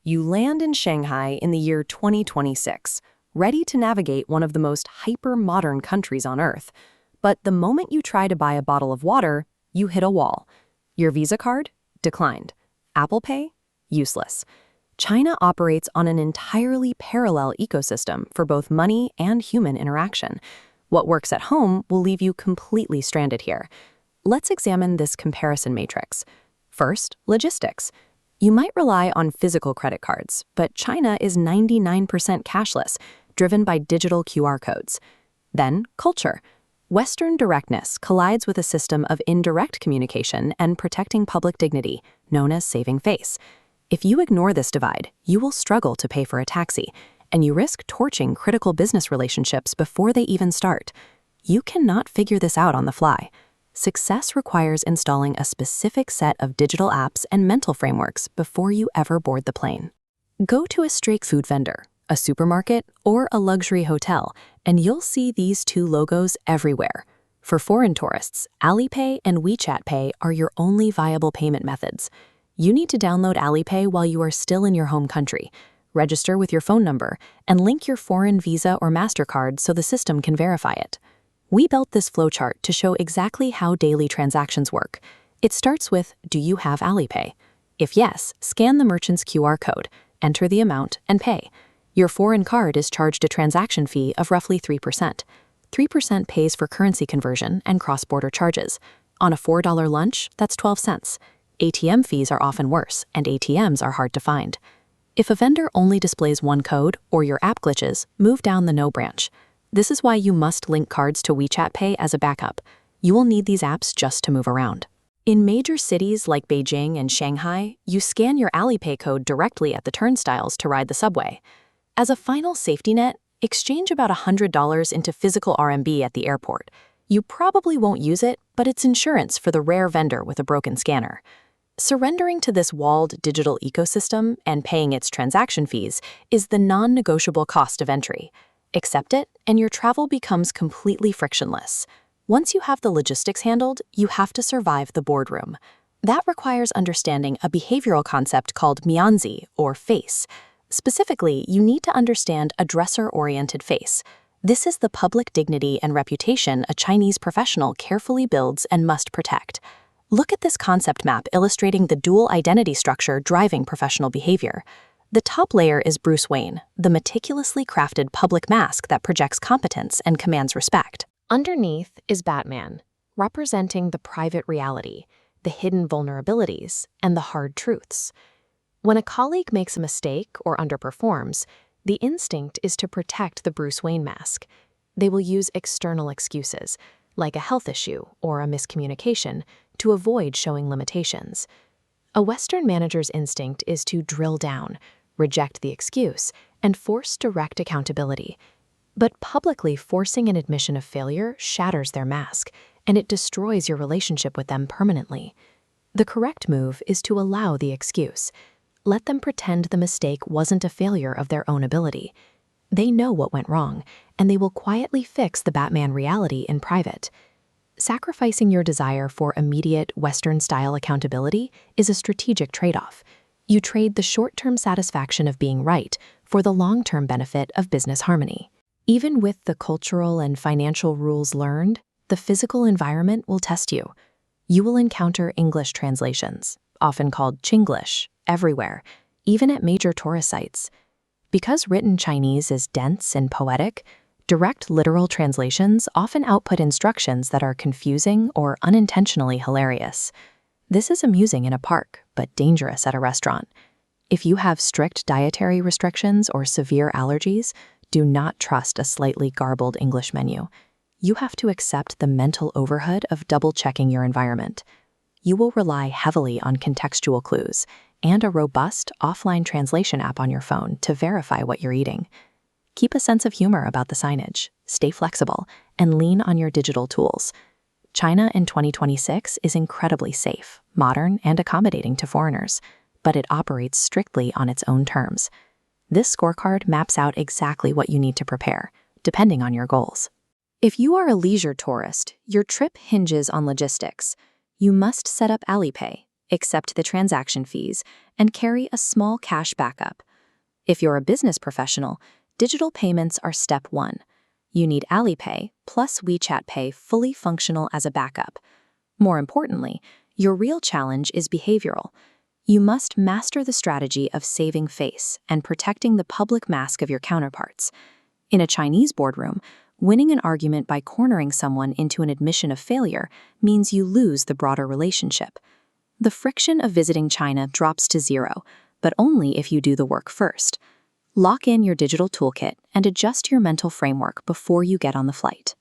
You land in Shanghai in the year 2026, ready to navigate one of the most hyper-modern countries on Earth. But the moment you try to buy a bottle of water, you hit a wall. Your Visa card? Declined. Apple Pay? Useless. China operates on an entirely parallel ecosystem for both money and human interaction. What works at home will leave you completely stranded here. Let's examine this comparison matrix. First, logistics. You might rely on physical credit cards, but China is 99% cashless, driven by digital QR codes. Then, culture. Western directness collides with a system of indirect communication and protecting public dignity, known as saving face. If you ignore this divide, you will struggle to pay for a taxi, and you risk torching critical business relationships before they even start. You cannot figure this out on the fly. Success requires installing a specific set of digital apps and mental frameworks before you ever board the plane. Go to a street food vendor, a supermarket, or a luxury hotel, and you'll see these two logos everywhere. For foreign tourists, Alipay and WeChat Pay are your only viable payment methods. You need to download Alipay while you are still in your home country, register with your phone number, and link your foreign Visa or MasterCard so the system can verify it. We built this flowchart to show exactly how daily transactions work. It starts with, do you have Alipay? If yes, scan the merchant's QR code, enter the amount, and pay. Your foreign card is charged a transaction fee of roughly 3%. 3% pays for currency conversion and cross-border charges. On a $4 lunch, that's 12 cents. ATM fees are often worse, and ATMs are hard to find. If a vendor only displays one code or your app glitches, move down the No branch. This is why you must link cards to WeChat Pay as a backup. You will need these apps just to move around. In major cities like Beijing and Shanghai, you scan your Alipay code directly at the turnstiles to ride the subway. As a final safety net, exchange about $100 into physical RMB at the airport. You probably won't use it, but it's insurance for the rare vendor with a broken scanner. Surrendering to this walled digital ecosystem and paying its transaction fees is the non-negotiable cost of entry. Accept it, and your travel becomes completely frictionless. Once you have the logistics handled, you have to survive the boardroom. That requires understanding a behavioral concept called mianzi, or face. Specifically, you need to understand a dresser-oriented face. This is the public dignity and reputation a Chinese professional carefully builds and must protect. Look at this concept map illustrating the dual identity structure driving professional behavior. The top layer is Bruce Wayne, the meticulously crafted public mask that projects competence and commands respect. Underneath is Batman, representing the private reality, the hidden vulnerabilities, and the hard truths. When a colleague makes a mistake or underperforms, the instinct is to protect the Bruce Wayne mask. They will use external excuses, like a health issue or a miscommunication, to avoid showing limitations. A Western manager's instinct is to drill down, reject the excuse, and force direct accountability. But publicly forcing an admission of failure shatters their mask, and it destroys your relationship with them permanently. The correct move is to allow the excuse. Let them pretend the mistake wasn't a failure of their own ability. They know what went wrong, and they will quietly fix the Batman reality in private. Sacrificing your desire for immediate Western-style accountability is a strategic trade-off. You trade the short-term satisfaction of being right for the long-term benefit of business harmony. Even with the cultural and financial rules learned, the physical environment will test you. You will encounter English translations, often called Chinglish, everywhere, even at major tourist sites. Because written Chinese is dense and poetic, direct literal translations often output instructions that are confusing or unintentionally hilarious. This is amusing in a park, but dangerous at a restaurant. If you have strict dietary restrictions or severe allergies, do not trust a slightly garbled English menu. You have to accept the mental overhead of double-checking your environment. You will rely heavily on contextual clues and a robust offline translation app on your phone to verify what you're eating. Keep a sense of humor about the signage, stay flexible, and lean on your digital tools. China in 2026 is incredibly safe, modern, and accommodating to foreigners, but it operates strictly on its own terms. This scorecard maps out exactly what you need to prepare, depending on your goals. If you are a leisure tourist, your trip hinges on logistics. You must set up Alipay, accept the transaction fees, and carry a small cash backup. If you're a business professional, digital payments are step 1. You need Alipay plus WeChat Pay fully functional as a backup. More importantly, your real challenge is behavioral. You must master the strategy of saving face and protecting the public mask of your counterparts. In a Chinese boardroom, winning an argument by cornering someone into an admission of failure means you lose the broader relationship. The friction of visiting China drops to zero, but only if you do the work first. Lock in your digital toolkit and adjust your mental framework before you get on the flight.